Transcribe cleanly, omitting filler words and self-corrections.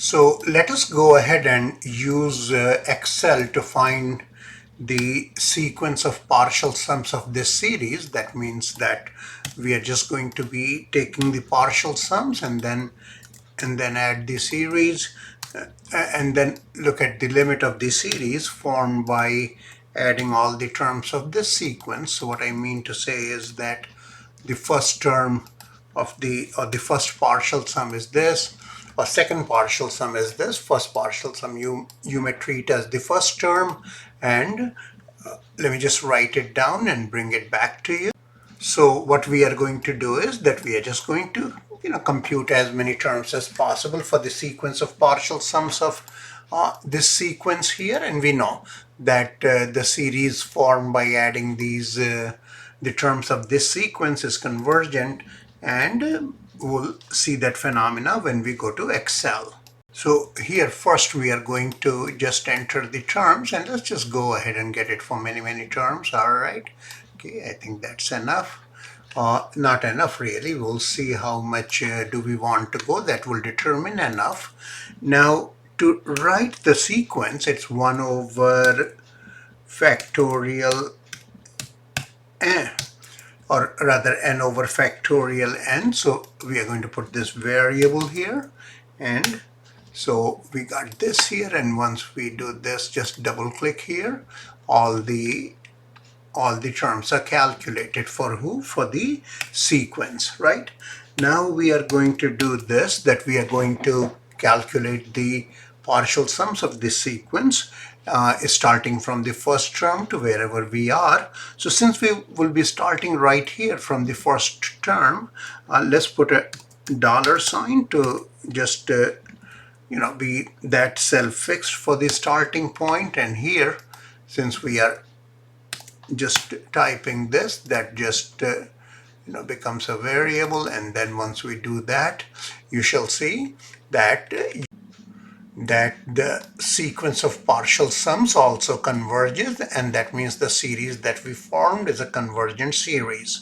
So let us go ahead and use Excel to find the sequence of partial sums of this series. That means that we are just going to be taking the partial sums and then add the series and then look at the limit of the series formed by adding all the terms of this sequence. So what I mean to say is that the first term of the first partial sum is this, or second partial sum is this. First partial sum you may treat as the first term, and let me just write it down and bring it back to you. So what we are going to do is that we are just going to compute as many terms as possible for the sequence of partial sums of this sequence here, and we know that the series formed by adding these the terms of this sequence is convergent, and we'll see that phenomena when we go to Excel. So here first we are going to just enter the terms, and let's just go ahead and get it for many terms. All right. Okay, I think that's enough. Not enough really. We'll see how much do we want to go. That will determine enough. Now to write the sequence, it's 1 over factorial n, or rather n over factorial n. So we are going to put this variable here, and so we got this here, and once we do this, just double click here, all the terms are calculated for who? For the sequence, right? Now we are going to do this, that we are going to calculate the partial sums of this sequence starting from the first term to wherever we are. So since we will be starting right here from the first term, let's put a dollar sign to just be that cell fixed for the starting point. And here, since we are just typing this, that just becomes a variable, and then once we do that, you shall see that the sequence of partial sums also converges, and that means the series that we formed is a convergent series.